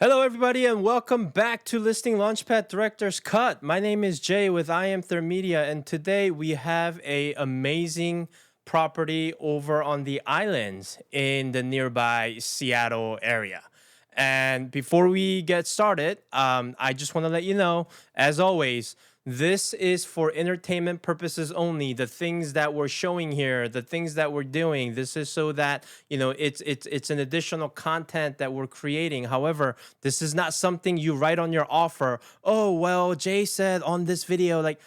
Hello, everybody, and welcome back to Listing Launchpad Director's Cut. My name is Jay with I Am Third Media, and today we have a amazing property over on the islands in the nearby Seattle area. And before we get started, I just want to let you know, as always, this is for entertainment purposes only. The things that we're showing here, the things that we're doing, this is so that it's an additional content that we're creating. However, this is not something you write on your offer. Oh, well, Jay said on this video, like,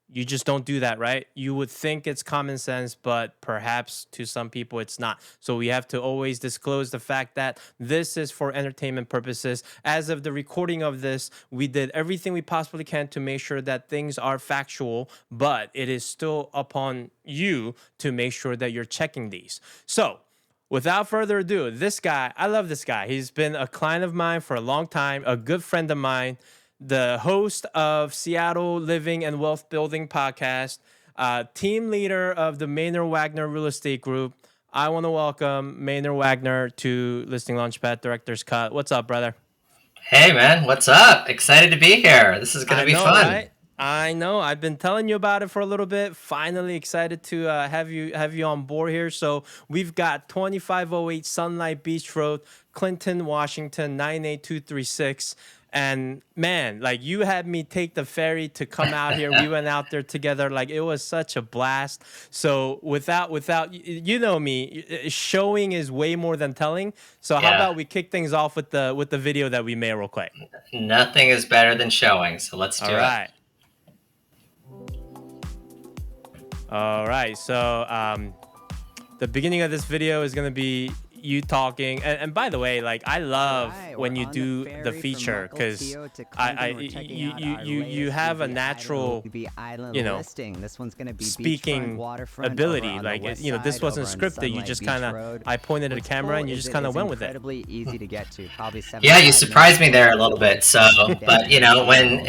you just don't do that, right? You would think it's common sense, but perhaps to some people it's not. So we have to always disclose the fact that this is for entertainment purposes. As of the recording of this, we did everything we possibly can to make sure that things are factual, but it is still upon you to make sure that you're checking these. So without further ado, this guy, I love this guy. He's been a client of mine for a long time, a good friend of mine, the host of Seattle Living and Wealth Building podcast, team leader of the Maynard Wagner Real Estate Group. I want to welcome Maynard Wagner to Listing Launchpad Director's Cut. What's up, brother? Hey, man. What's up? Excited to be here. This is going to be fun. Right? I know. I've been telling you about it for a little bit. Finally excited to have you on board here. So we've got 2508 Sunlight Beach Road, Clinton, Washington, 98236. And man, like, you had me take the ferry to come out here. We went out there together. Like, it was such a blast. So without you know me, showing is way more than telling. So how about we kick things off with the video that we made real quick? Nothing is better than showing. So let's do it. All right. So the beginning of this video is going to be you talking, and by the way, like, I love when you do the feature, because you have a natural this one's gonna be speaking ability. Like, this wasn't scripted. You just kind of, I pointed at the camera and you just kind of went with it. Easy to get to. Yeah, you surprised me there a little bit. So, but when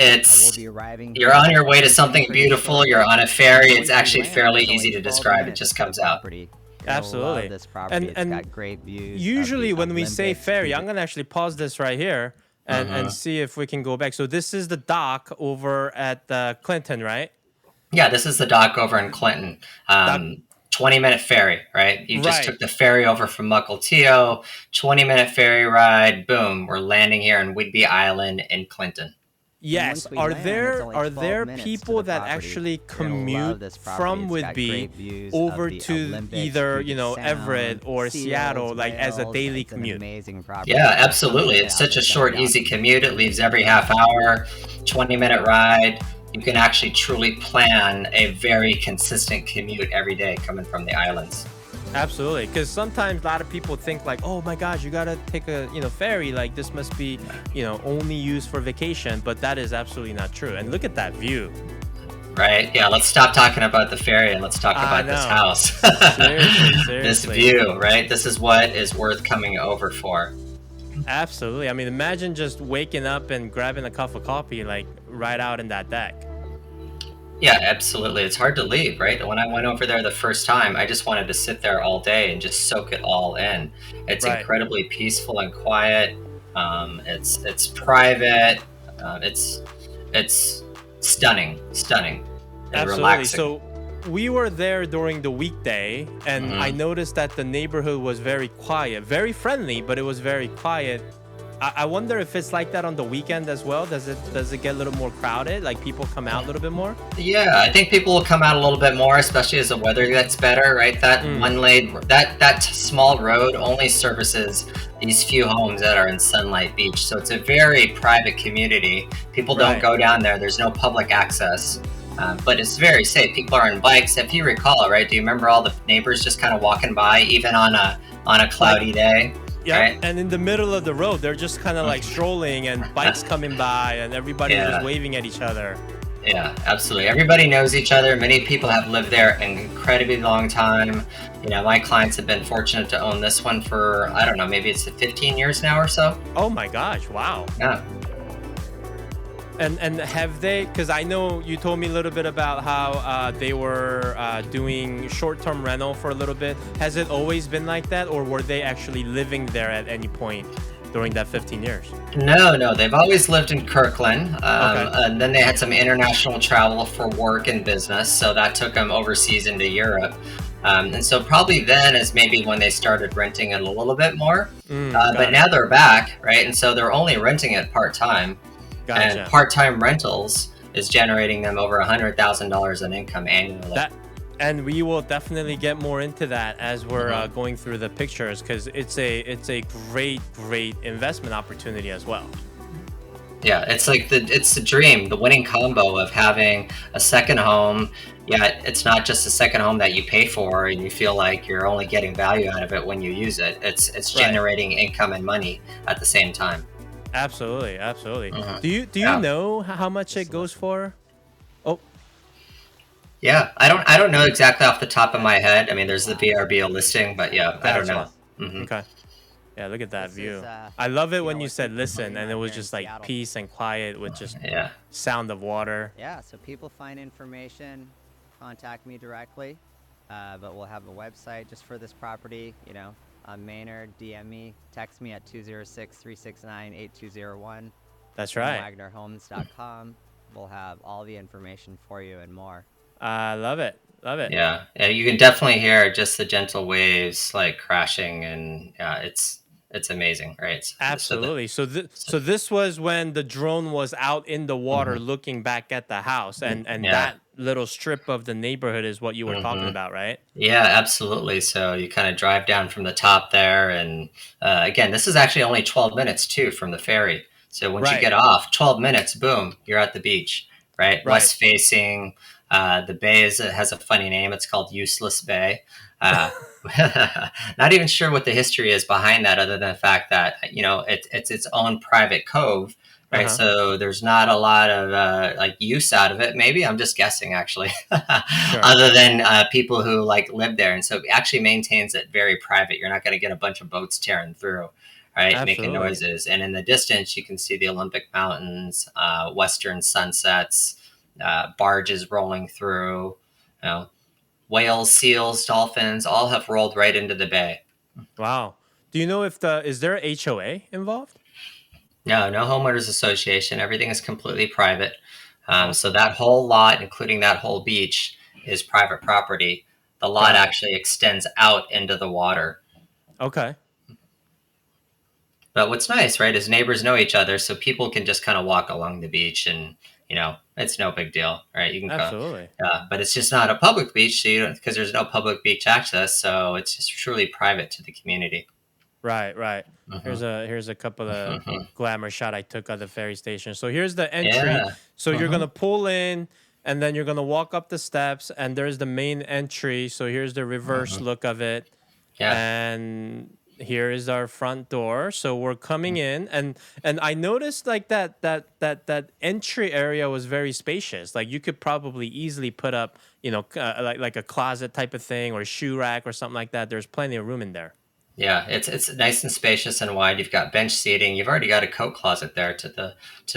you're on your way to something beautiful, you're on a ferry, it's actually fairly easy to describe. It just comes out. Absolutely. And it's got great views. Usually when we say ferry, I'm gonna actually pause this right here and see if we can go back. So this is the dock over at Clinton, right? Yeah, this is the dock over in Clinton. 20-minute ferry, right? You just took the ferry over from Mukilteo, 20-minute ferry ride, boom, we're landing here in Whidbey Island in Clinton. Yes. Are there people that actually commute from Whidbey over to either Everett or Seattle, like, as a daily commute? Yeah, absolutely. It's such a short, easy commute. It leaves every half hour, 20-minute ride. You can actually truly plan a very consistent commute every day coming from the islands. Absolutely, because sometimes a lot of people think, like, oh my gosh, you gotta take a ferry, like, this must be only used for vacation, but that is absolutely not true. And look at that view. Right. Yeah, let's stop talking about the ferry and let's talk about this house. Seriously. This view, right? This is what is worth coming over for. Absolutely. I mean, imagine just waking up and grabbing a cup of coffee, like, right out in that deck. Yeah, absolutely. It's hard to leave, right? When I went over there the first time, I just wanted to sit there all day and just soak it all in. It's incredibly peaceful and quiet. It's private. It's stunning, and absolutely. Relaxing. So we were there during the weekday, and I noticed that the neighborhood was very quiet, very friendly, but it was very quiet. I wonder if it's like that on the weekend as well. Does it get a little more crowded? Like, people come out a little bit more? Yeah, I think people will come out a little bit more, especially as the weather gets better, right? That one lane, that small road only services these few homes that are in Sunlight Beach. So it's a very private community. People don't go down there. There's no public access. But it's very safe. People are on bikes. If you recall, right? Do you remember all the neighbors just kind of walking by, even on a cloudy day? Yeah, right? And in the middle of the road, they're just kind of like strolling, and bikes coming by, and everybody's just waving at each other. Yeah, absolutely. Everybody knows each other. Many people have lived there an incredibly long time. My clients have been fortunate to own this one for, I don't know, maybe it's 15 years now or so. Oh my gosh, wow. Yeah. And have they, because I know you told me a little bit about how they were doing short-term rental for a little bit. Has it always been like that, or were they actually living there at any point during that 15 years? No, they've always lived in Kirkland, Okay. and then they had some international travel for work and business, so that took them overseas into Europe. And so probably then is maybe when they started renting it a little bit more. Got But it. now they're back, right? And so they're only renting it part-time, and Gotcha. part-time rentals is generating them over $100,000 in income annually. That, and we will definitely get more into that as we're going through the pictures, because it's a great investment opportunity as well. Yeah, it's like it's the dream, the winning combo of having a second home. Yet it's not just a second home that you pay for and you feel like you're only getting value out of it when you use it. It's Right. generating income and money at the same time. Absolutely. Mhm. Do you Yeah. know how much it goes for? Oh, Yeah, I don't know exactly off the top of my head. I mean, there's the VRBO listing, but yeah, I don't know. gotcha. Hmm. Okay. Yeah, look at that This view. is, I love it you when know, you what said people listen, find and it out was here in just like Seattle. peace and quiet with just Yeah. sound of water. Yeah, so people find information, contact me directly. But we'll have a website just for this property. You know, Maynard, DM me, text me at 206-369-8201. That's right. WagnerHomes.com. We'll have all the information for you and more. I love it. Love it. Yeah, you can definitely hear just the gentle waves like crashing, and yeah, it's amazing, right? Absolutely. So this was when the drone was out in the water looking back at the house, and Yeah. that little strip of the neighborhood is what you were talking Mhm. about, right? Yeah, absolutely. So you kind of drive down from the top there, and again, this is actually only 12 minutes too from the ferry. So once you Right. get off, 12 minutes, boom, you're at the beach, right? Right. West facing. The bay has a funny name. It's called Useless Bay. Uh, not even sure what the history is behind that, other than the fact that it's its own private cove, right? Uh-huh. So there's not a lot of like use out of it. Maybe I'm just guessing, actually, Sure. other than people who like live there, and so it actually maintains it very private. You're not going to get a bunch of boats tearing through, right, making Absolutely. noises. And in the distance, you can see the Olympic Mountains, western sunsets, barges rolling through. You know, whales, seals, dolphins all have rolled right into the bay. Wow. Do you know if is there HOA involved? No homeowners association. Everything is completely private. So Awesome. that whole lot, including that whole beach, is private property. The lot Got it. actually extends out into the water. Okay. But what's nice, right, is neighbors know each other, so people can just kind of walk along the beach, and it's no big deal, right? You can go, Absolutely. but it's just not a public beach, so you don't, because there's no public beach access, so it's just truly private to the community. Right. Hmm. Here's a couple of Hmm. glamour shot I took at the ferry station. So here's the entry. Yeah. So you're Hmm. gonna pull in, and then you're gonna walk up the steps, and there's the main entry. So here's the reverse Hmm. look of it, Yeah. and here is our front door. So we're coming in, and I noticed like that entry area was very spacious. Like you could probably easily put up, like a closet type of thing, or a shoe rack or something like that. There's plenty of room in there. Yeah, it's nice and spacious and wide. You've got bench seating. You've already got a coat closet there to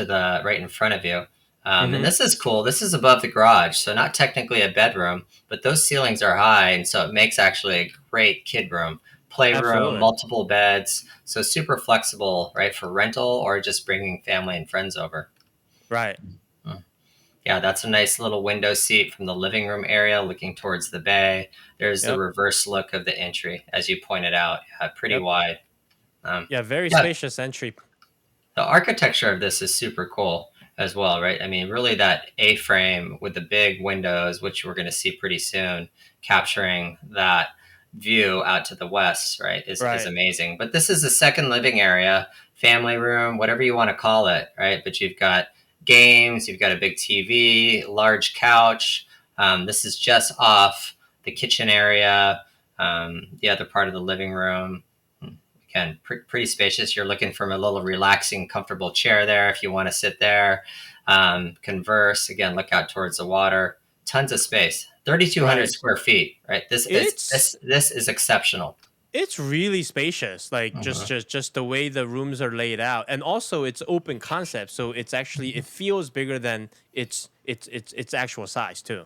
the right in front of you. And Mm-hmm. this is cool. This is above the garage, so not technically a bedroom, but those ceilings are high, and so it makes actually a great kid room, playroom, Absolutely. multiple beds. So super flexible, right, for rental or just bringing family and friends over. Right. Mm. Yeah, that's a nice little window seat from the living room area looking towards the bay. There's the Yep. reverse look of the entry, as you pointed out. Pretty Yep. wide. Um, Yeah. Very yeah, spacious entry. the architecture of this is super cool as well, right? I mean, really that A-frame with the big windows, which we're going to see pretty soon, capturing that view out to the west, right, is Right. amazing. But this is the second living area, family room, whatever you want to call it, right? But you've got games, you've got a big TV, large couch. This is just off the kitchen area, the other part of the living room. Again, pretty spacious. You're looking for a little relaxing, comfortable chair there if you want to sit there, converse. Again, look out towards the water. Tons of space. 3,200 Right. square feet. Right. This is It's this this is exceptional. it's really spacious. Like just Mhm. just just the way the rooms are laid out, and also it's open concept, so it's actually it feels bigger than its actual size too.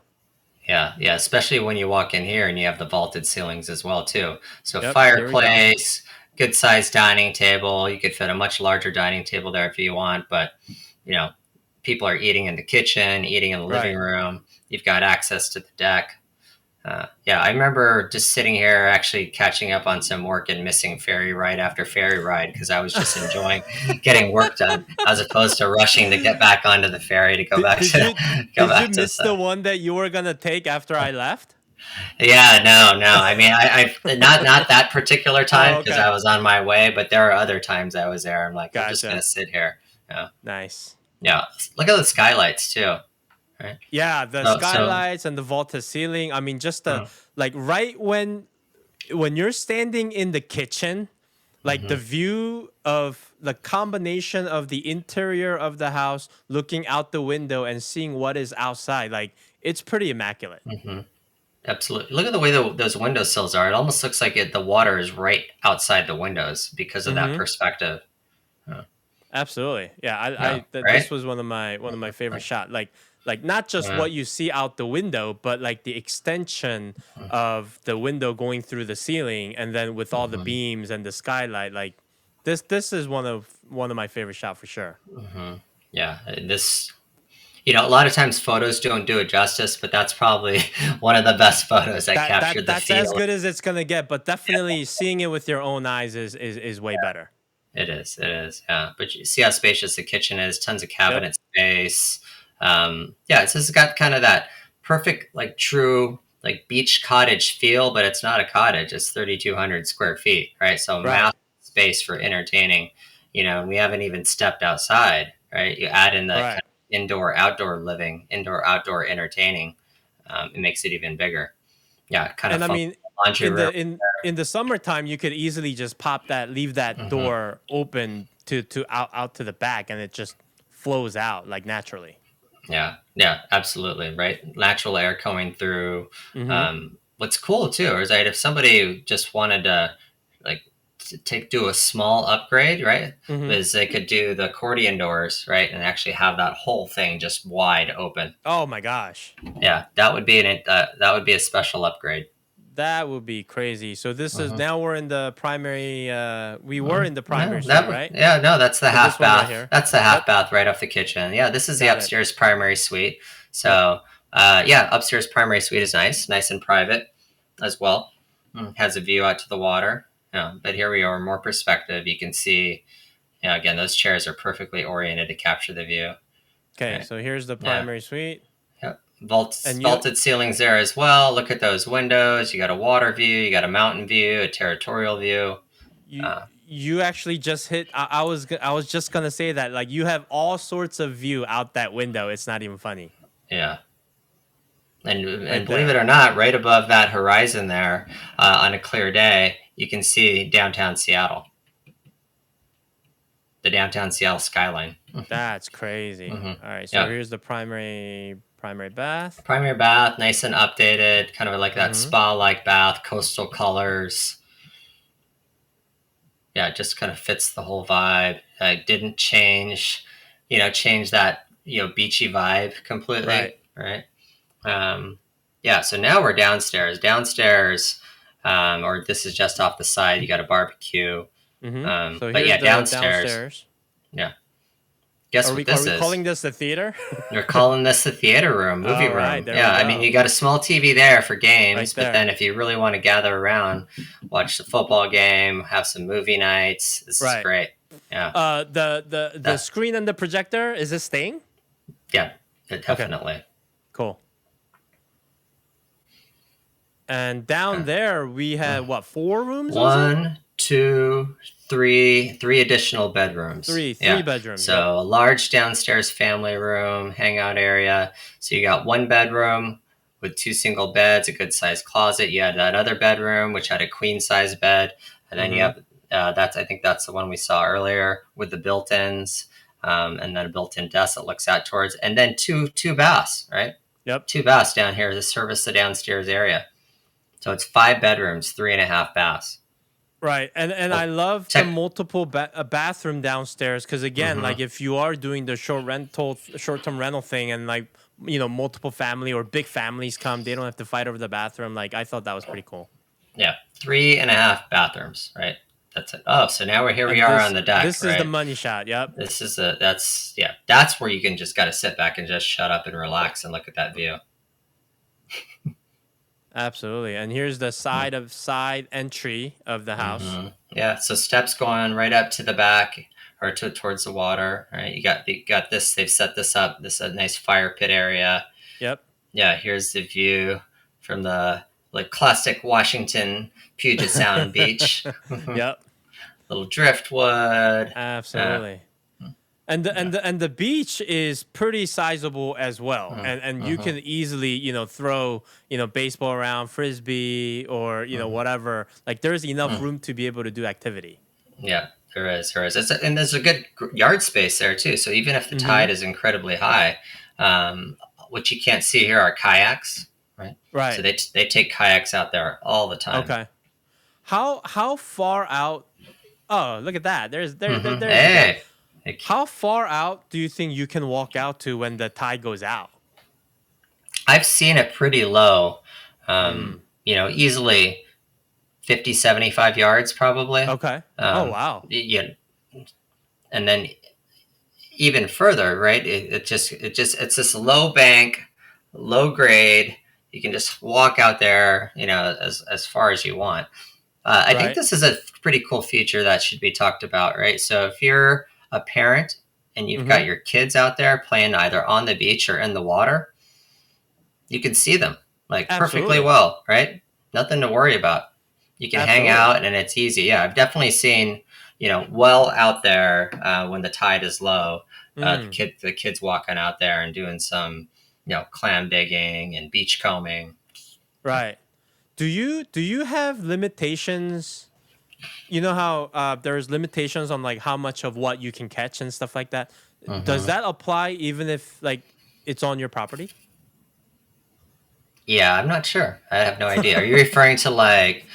Yeah. Especially when you walk in here and you have the vaulted ceilings as well too. So Yep. Here we go. fireplace, good sized dining table. You could fit a much larger dining table there if you want, but you know, people are eating in the kitchen, eating in the living room. You've got access to the deck. Yeah, I remember just sitting here actually catching up on some work and missing ferry ride after ferry ride because I was just enjoying getting work done as opposed to rushing to get back onto the ferry to go back Did to you go did you back to miss the one that you were gonna take after I left? Yeah, no. I mean, I not that particular time because okay. I was on my way, but there are other times I was there. I'm like, I'm just Gotcha. gonna sit here. Yeah, Nice. yeah. Look at the skylights too. Right. Yeah, the So skylights and the vaulted ceiling. I mean, just the mm, like right when you're standing in the kitchen, like the mhm, view of the combination of the interior of the house, looking out the window and seeing what is outside, like it's pretty immaculate. mhm. Absolutely. Look at the way those windowsills are. It almost looks like the water is right outside the windows because of that Mm-hmm. perspective. Yeah, Absolutely. Yeah, yeah, this right. was one of my favorite shot. Like not just Uh, what you see out the window, but like the extension of the window going through the ceiling, and then with all the mhm, beams and the skylight. Like this is one of my favorite shot for sure. mhm. Yeah, this. A lot of times photos don't do it justice, but that's probably one of the best photos that captured the That's as feel. good as it's gonna get, but definitely seeing it with your own eyes is way better. It is. It is. Yeah. But you see how spacious the kitchen is, tons of Yep. cabinet space. Yeah. It's got kind of that perfect, like true, like beach cottage feel, but it's not a cottage. It's 3,200 square feet, right? So Right. massive space for entertaining. And we haven't even stepped outside, right? You add in the kind Right. of indoor, outdoor living, indoor, outdoor entertaining. It makes it even bigger. Yeah. Kind of And I fun mean, laundry room. in the summertime, you could easily just leave that Mhm. door open to out to the back, and it just flows out like naturally. Yeah, yeah, absolutely, right? Natural air coming through. Mm-hmm. What's cool too is that if somebody just wanted to like do a small upgrade, right? Mm-hmm. Is they could do the accordion doors, right, and actually have that whole thing just wide open. Oh my gosh, Yeah, that would be a special upgrade. that would be crazy. So this is Mhm. now we're in the primary. We were in the No, primary suite, right? yeah, no, that's the So this half one right bath. here. That's the half Yep, bath right off the kitchen. Yeah, this is the got it. upstairs primary suite. Yep. So, yeah, upstairs primary suite is nice and private as well. Has a view out to the water. But here we are, more perspective. You can see, again, those chairs are perfectly oriented to capture the view. Okay, Right? so here's the Yeah. primary suite, Yep. and Vaulted ceilings there as well. Look at those windows. You got a water view. You got a mountain view, a territorial view. you Uh, you actually just hit. I was just gonna say that like you have all sorts of view out that window. It's not even funny yeah. And right believe it there. or not, right above that horizon there, on a clear day, you can see downtown Seattle, the downtown Seattle skyline. That's crazy. Hmm. All right, so Yeah, here's the primary bath. primary bath, nice and updated, kind of like that Mm-hmm. spa-like bath, coastal colors. Yeah, it just kind of fits the whole vibe. Didn't change that beachy vibe completely, Right. right? Yeah, so now we're downstairs. Downstairs, or this is just off the side. You got a barbecue. Mm-hmm. So But here's yeah, the downstairs. downstairs. Yeah. Guess what Are this we is? calling this the theater? We're calling this the theater room, movie All right, room. there Yeah, we I mean, go. you got a small TV there for Right games, but there. then if you really want to gather around, watch the football game, have some movie nights, this is Right. great. Yeah. The That- screen and the projector, is this staying? yeah, Okay. definitely. Cool. And down Yeah. there we had what, 4 rooms? Was it? One, two, three additional bedrooms. Three Yeah. bedrooms. So Yep. a large downstairs family room, hangout area. So you got one bedroom with 2 single beds, a good sized closet. You had that other bedroom which had a queen size bed, and then you Mm-hmm. have I think that's the one we saw earlier with the built-ins, and then a built-in desk that looks out towards, and then two baths, right? Yep. 2 baths down here to service the downstairs area. So it's 5 bedrooms, 3.5 baths. Right, and I Well, love the check. multiple bathroom downstairs because again, Hmm. like if you are doing the short term rental thing, and like multiple family or big families come, they don't have to fight over the bathroom. Like I thought that was pretty cool. Yeah, 3.5 bathrooms, right? That's it. Oh, so now we And are on the deck, this is the right? money shot. Yep. That's where you can just got to sit back and just shut up and relax and look at that view. Absolutely. And here's the side entry of the house. Yeah, so steps going right up to the back or towards the water. Right, you got this. They've set this up. This is a nice fire pit area. Yep. Yeah, here's the view from the like classic Washington Puget Sound beach. Yep. Little driftwood. Absolutely. And the beach is pretty sizable as well, and you can easily throw baseball around, frisbee, or whatever. Like there's enough room to be able to do activity. Yeah, there is. And there's a good yard space there too. So even if the tide is incredibly high, what you can't see here are kayaks, right? Right. So they take kayaks out there all the time. Okay. How far out? Oh, look at that. There's Hey. How far out do you think you can walk out to when the tide goes out? I've seen it pretty low, easily 50, 75 yards probably. Okay. Oh, wow. Yeah. And then even further, right? It's this low bank, low grade. You can just walk out there, as far as you want. I think this is a pretty cool feature that should be talked about, right? So if you're a parent and you've got your kids out there playing either on the beach or in the water, you can see them like perfectly well, right? Nothing to worry about. You can hang out and it's easy. Yeah, I've definitely seen, well out there when the tide is low, the kids walking out there and doing some, clam digging and beach combing. Right. Do you have limitations? You know how there's limitations on like how much of what you can catch and stuff like that. Does that apply even if like it's on your property? Yeah, I'm not sure. I have no idea. Are you referring to like,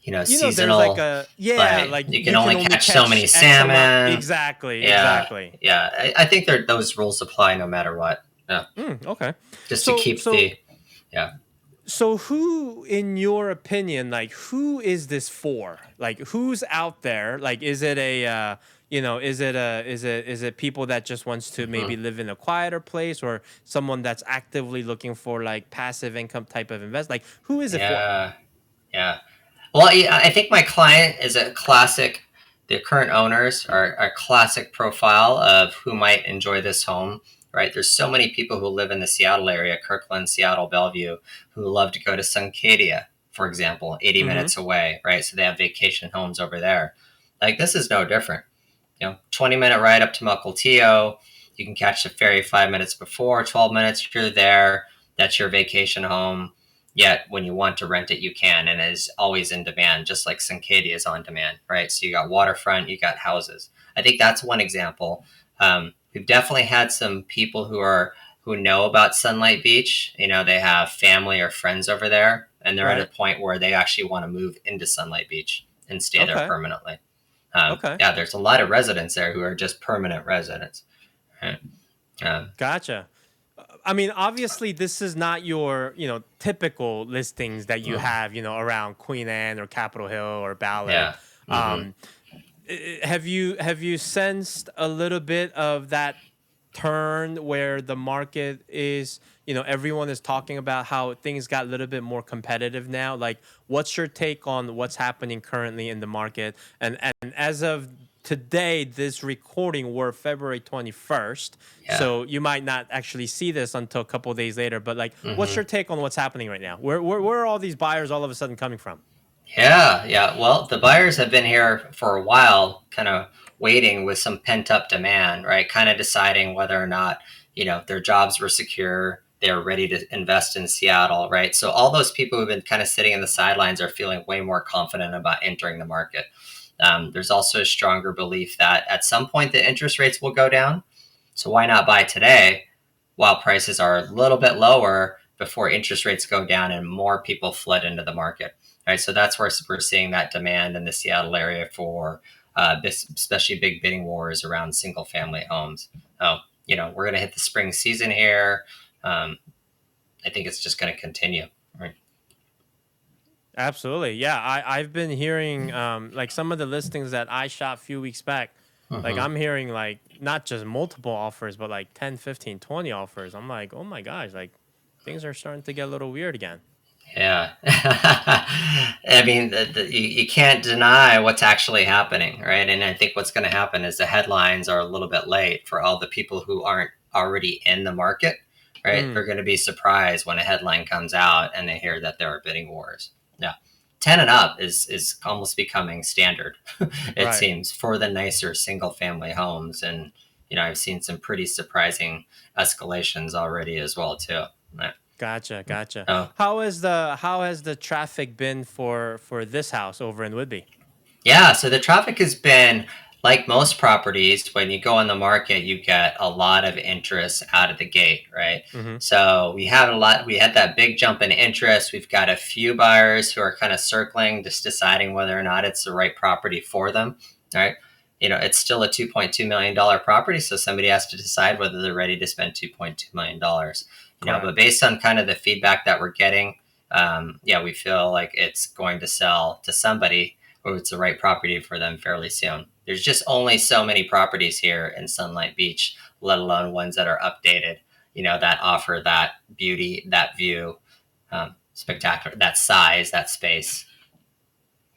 seasonal? There's like you can only catch so many salmon. Exactly. Yeah, Exactly. Yeah, I think those rules apply no matter what. Yeah. Okay. Just to keep the. So who, in your opinion, like who is this for? Like who's out there? Like is it a is it people that just wants to maybe live in a quieter place, or someone that's actively looking for like passive income type of invest? Like who is it for? Yeah. Well, I think my client is a classic. The current owners are a classic profile of who might enjoy this home. Right, there's so many people who live in the Seattle area, Kirkland, Seattle, Bellevue, who love to go to Suncadia, for example, 80 minutes away, right? So they have vacation homes over there. Like this is no different. 20-minute ride up to Mukilteo. You can catch the ferry 5 minutes before, 12 minutes, you're there. That's your vacation home. Yet when you want to rent it, you can, and it is always in demand, just like Suncadia is on demand, right? So you got waterfront, you got houses. I think that's one example. We've definitely had some people who know about Sunlight Beach. They have family or friends over there, and they're at a point where they actually want to move into Sunlight Beach and stay there permanently. Yeah, there's a lot of residents there who are just permanent residents. Gotcha. I mean, obviously, this is not your typical listings that you have around Queen Anne or Capitol Hill or Ballard. Yeah. Have you sensed a little bit of that turn where the market is, everyone is talking about how things got a little bit more competitive now? Like, what's your take on what's happening currently in the market? And as of today, this recording, we're February 21st. Yeah. So you might not actually see this until a couple of days later. But like, what's your take on what's happening right now? Where are all these buyers all of a sudden coming from? Yeah. Well, the buyers have been here for a while, kind of waiting with some pent up demand, right? Kind of deciding whether or not, their jobs were secure. They were ready to invest in Seattle, right? So all those people who've been kind of sitting in the sidelines are feeling way more confident about entering the market. There's also a stronger belief that at some point the interest rates will go down. So why not buy today while prices are a little bit lower before interest rates go down and more people flood into the market? Right, so that's where we're seeing that demand in the Seattle area for especially big bidding wars around single family homes. We're going to hit the spring season here. I think it's just going to continue. Right. Absolutely. Yeah, I've been hearing like some of the listings that I shot a few weeks back. Like Hmm. I'm hearing like not just multiple offers, but like 10, 15, 20 offers. I'm like, "Oh my gosh, like things are starting to get a little weird again." Yeah. I mean, you can't deny what's actually happening, right? And I think what's going to happen is the headlines are a little bit late for all the people who aren't already in the market, right? Mm, They're going to be surprised when a headline comes out and they hear that there are bidding wars. Yeah. 10 and up is almost becoming standard, it right. seems, for the nicer single family homes. And, I've seen some pretty surprising escalations already as well, too. Right. Gotcha, gotcha. So, How has the traffic been for this house over in Whidbey? yeah, so the traffic has been like most properties. When you go on the market, you get a lot of interest out of the gate, right? Mm-hmm. So we had that big jump in interest. We've got a few buyers who are kind of circling, just deciding whether or not it's the right property for them, right? It's still a $2.2 million property, so somebody has to decide whether they're ready to spend $2.2 million. But Correct. based on kind of the feedback that we're getting, yeah, we feel like it's going to sell to somebody or it's the right property for them fairly soon. There's just only so many properties here in Sunlight Beach, let alone ones that are updated, that offer that beauty, that view, spectacular, that size, that space.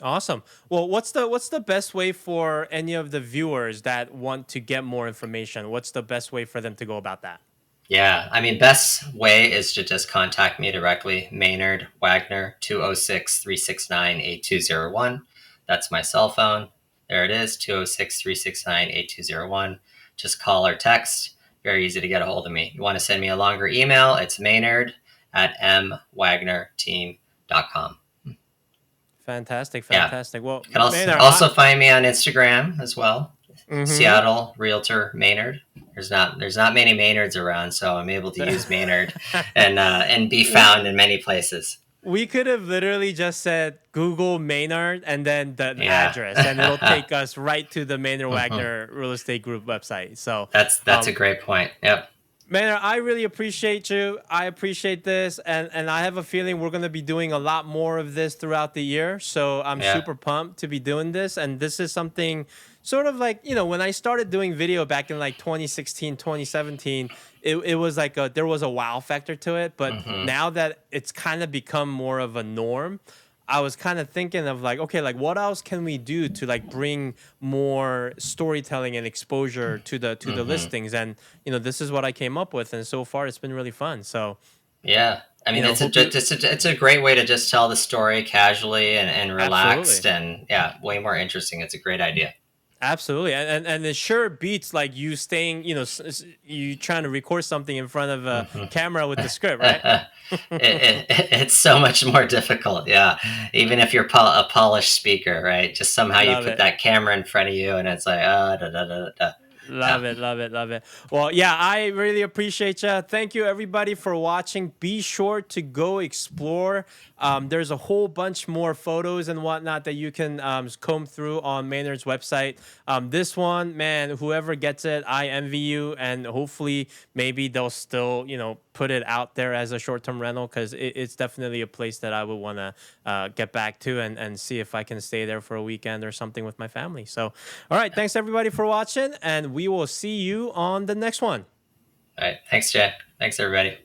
Awesome. Well, what's the best way for any of the viewers that want to get more information? What's the best way for them to go about that? Yeah, I mean, best way is to just contact me directly, Maynard Wagner, 206-369-8201. That's my cell phone. There it is, 206-369-8201. Just call or text. Very easy to get a hold of me. You want to send me a longer email, it's Maynard at mwagnerteam.com. Fantastic, Yeah. fantastic. Well, You can Maynard, also find me on Instagram as well. mm-hmm. Seattle Realtor Maynard. There's not many Maynards around, so I'm able to use Maynard and be we found in many places. we could have literally just said Google Maynard and then the Yeah. address, and it'll take us right to the Maynard Mhm. Wagner Real Estate Group website. So, That's a um, great point. Yep. Maynard, I really appreciate you. I appreciate this, and I have a feeling we're gonna be doing a lot more of this throughout the year. So I'm Yeah. super pumped to be doing this, and this is something sort of like when I started doing video back in like 2016, 2017, it was like there was a wow factor to it, but Hmm. now that it's kind of become more of a norm, I was kind of thinking of like, okay, like what else can we do to like bring more storytelling and exposure to the Hmm. listings? And this is what I came up with, and so far it's been really fun. So, Yeah. I mean, hope you it's a great way to just tell the story casually and relaxed absolutely. and yeah, way more interesting. It's a great idea. Absolutely, and it sure beats like you staying, you trying to record something in front of a Mhm. camera with the script, right? It's so much more difficult. Yeah. Even if you're a polished speaker, right? Just somehow you Love put it. that camera in front of you and it's like, da, da, da, da. Yeah. Love it, love it, love it. Well, yeah, I really appreciate you. Thank you, everybody, for watching. Be sure to go explore. There's a whole bunch more photos and whatnot that you can comb through on Maynard's website. This one, man, whoever gets it, I envy you. And hopefully, maybe they'll still, put it out there as a short-term rental because it's definitely a place that I would want to get back to and see if I can stay there for a weekend or something with my family. So, all right, thanks everybody for watching, and we will see you on the next one. All right. Thanks, Jay. Thanks, everybody.